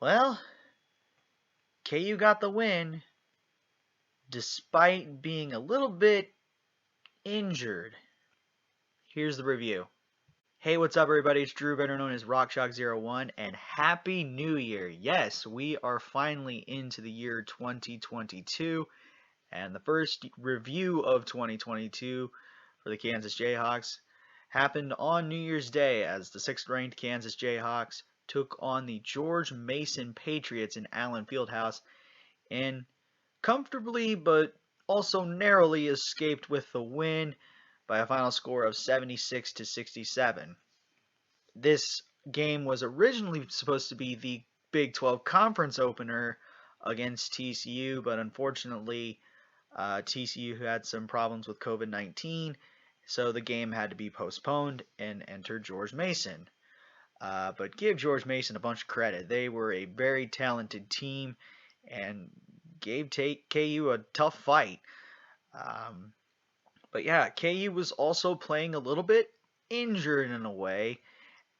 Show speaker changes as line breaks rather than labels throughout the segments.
Well, KU got the win despite being a little bit injured. Here's the review. Hey, what's up, everybody? It's Drew, better known as RockShock01, and Happy New Year! Yes, we are finally into the year 2022, and the first review of 2022 for the Kansas Jayhawks happened on New Year's Day as the 6th-ranked Kansas Jayhawks took on the George Mason Patriots in Allen Fieldhouse and comfortably but also narrowly escaped with the win by a final score of 76-67. This game was originally supposed to be the Big 12 conference opener against TCU, but unfortunately TCU had some problems with COVID-19, so the game had to be postponed and enter George Mason. But give George Mason a bunch of credit. They were a very talented team and gave KU a tough fight. But yeah, KU was also playing a little bit injured in a way,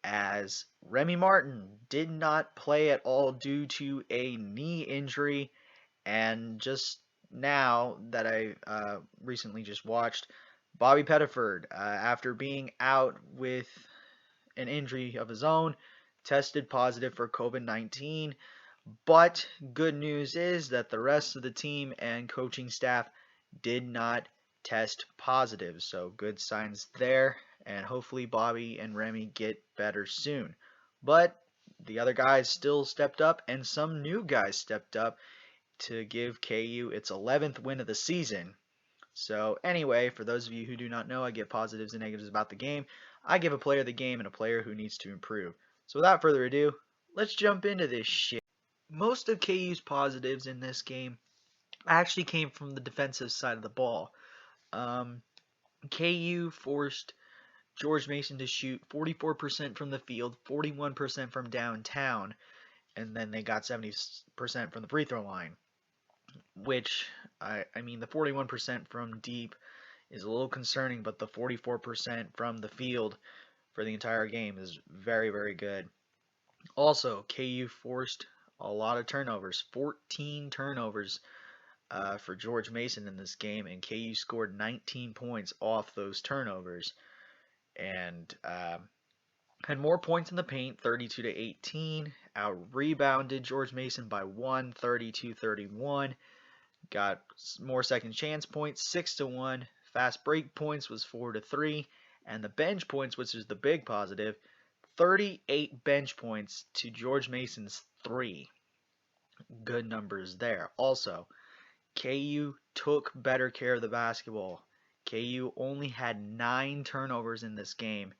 as Remy Martin did not play at all due to a knee injury. And just now that I recently just watched, Bobby Pettiford, after being out with an injury of his own, tested positive for COVID-19. But good news is that the rest of the team and coaching staff did not test positive. So good signs there, and hopefully Bobby and Remy get better soon. But the other guys still stepped up, and some new guys stepped up to give KU its 11th win of the season. So anyway, for those of you who do not know, I give positives and negatives about the game. I give a player the game and a player who needs to improve. So without further ado, let's jump into this shit. Most of KU's positives in this game actually came from the defensive side of the ball. KU forced George Mason to shoot 44% from the field, 41% from downtown, and then they got 70% from the free throw line. Which, I mean, the 41% from deep is a little concerning, but the 44% from the field for the entire game is very, very good. Also, KU forced a lot of turnovers, 14 turnovers for George Mason in this game, and KU scored 19 points off those turnovers, and had more points in the paint, 32-18, out-rebounded George Mason by 1, 32-31, got more second chance points, 6-1, fast break points was 4-3, and the bench points, which is the big positive, 38 bench points to George Mason's 3. Good numbers there. Also, KU took better care of the basketball. KU only had 9 turnovers in this game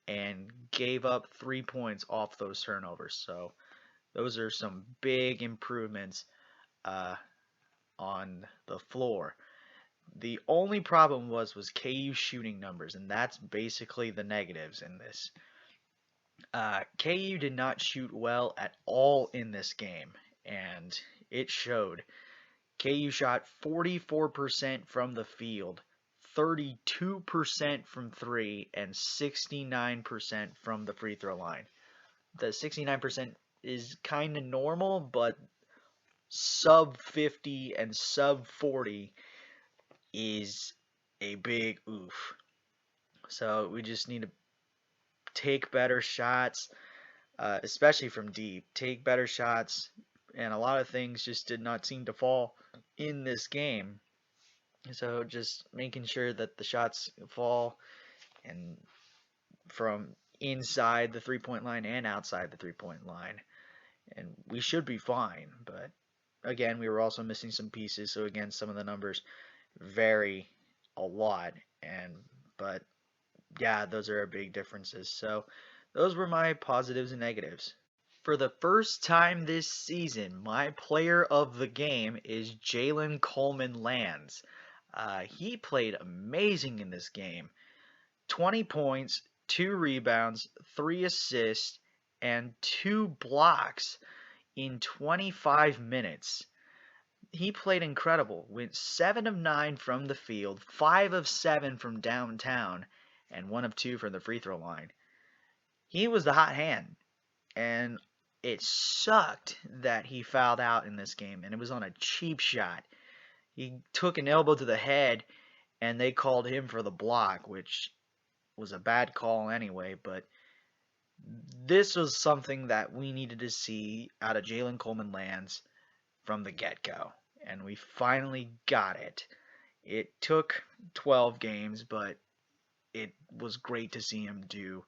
and gave up 3 points off those turnovers. So those are some big improvements on the floor. The only problem was KU shooting numbers, and that's basically the negatives in this. KU did not shoot well at all in this game, and it showed. KU shot 44% from the field, 32% from 3, and 69% from the free throw line. The 69% is kind of normal, but sub 50 and sub 40 is a big oof. So we just need to take better shots, especially from deep. Take better shots, and a lot of things just did not seem to fall in this game. So just making sure that the shots fall and from inside the three-point line and outside the three-point line, and we should be fine. But again, we were also missing some pieces, so again, some of the numbers vary a lot, but yeah, those are big differences. So those were my positives and negatives. For the first time this season, my player of the game is Jalen Coleman-Lands. He played amazing in this game. 20 points, 2 rebounds, 3 assists, and 2 blocks in 25 minutes. He played incredible. Went 7 of 9 from the field, 5 of 7 from downtown, and 1 of 2 from the free throw line. He was the hot hand, and it sucked that he fouled out in this game, and it was on a cheap shot. He took an elbow to the head, and they called him for the block, which was a bad call anyway, but this was something that we needed to see out of Jalen Coleman Lands from the get-go, and we finally got it. It took 12 games, but it was great to see him do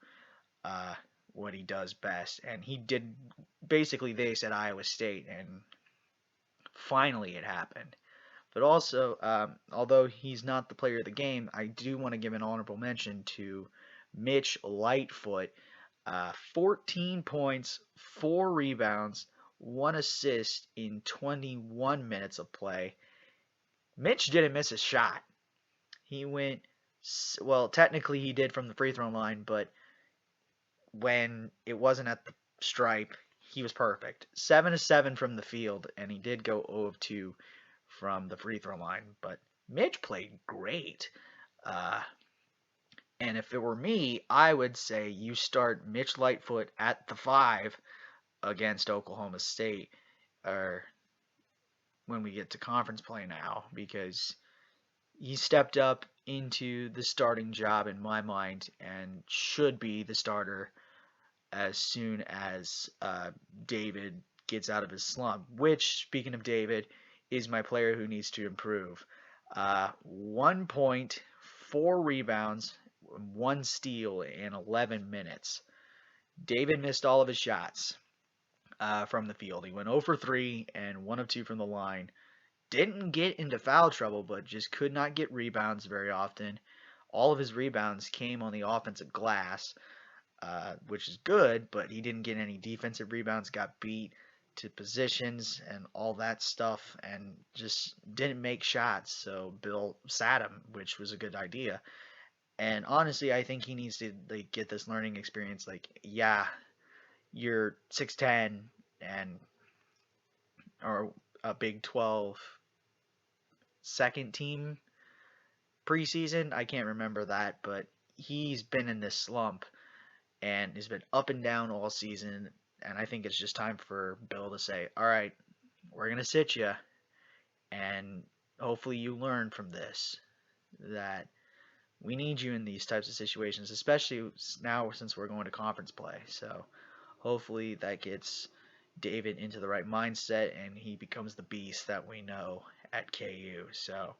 uh, what he does best, and he did basically this at Iowa State, and finally it happened. But also, although he's not the player of the game, I do want to give an honorable mention to Mitch Lightfoot. 14 points, 4 rebounds, 1 assist in 21 minutes of play. Mitch didn't miss a shot. He went, well, technically he did from the free throw line, but when it wasn't at the stripe, he was perfect. 7 of 7 from the field, and he did go 0 of 2 from the free throw line. But Mitch played great. And if it were me, I would say you start Mitch Lightfoot at the 5 against Oklahoma State, or when we get to conference play now, because he stepped up into the starting job in my mind and should be the starter as soon as David gets out of his slump, which, speaking of David, is my player who needs to improve. 1 point, 4 rebounds, 1 steal in 11 minutes. David missed all of his shots from the field. He went 0 for 3 and 1 of 2 from the line. Didn't get into foul trouble, but just could not get rebounds very often. All of his rebounds came on the offensive glass, which is good, but he didn't get any defensive rebounds, got beat to positions and all that stuff, and just didn't make shots. So Bill sat him, which was a good idea. And honestly, I think he needs to get this learning experience. Yeah, you're 6'10" and or a Big 12 second team preseason. I can't remember that, but he's been in this slump and has been up and down all season. And I think it's just time for Bill to say, all right, we're going to sit you. And hopefully you learn from this that we need you in these types of situations, especially now since we're going to conference play. So hopefully that gets David into the right mindset and he becomes the beast that we know at KU. So,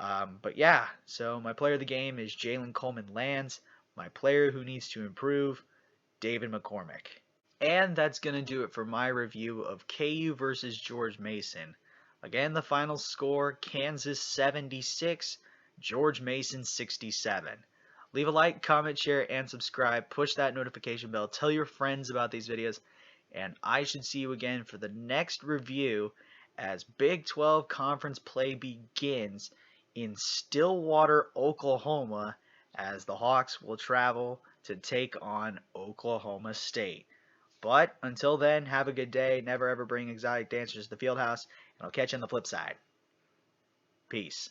but yeah, so my player of the game is Jalen Coleman Lands. My player who needs to improve, David McCormick. And that's going to do it for my review of KU versus George Mason. Again, the final score, Kansas 76, George Mason 67. Leave a like, comment, share, and subscribe. Push that notification bell. Tell your friends about these videos. And I should see you again for the next review as Big 12 conference play begins in Stillwater, Oklahoma, as the Hawks will travel to take on Oklahoma State. But until then, have a good day. Never ever bring exotic dancers to the field house, and I'll catch you on the flip side. Peace.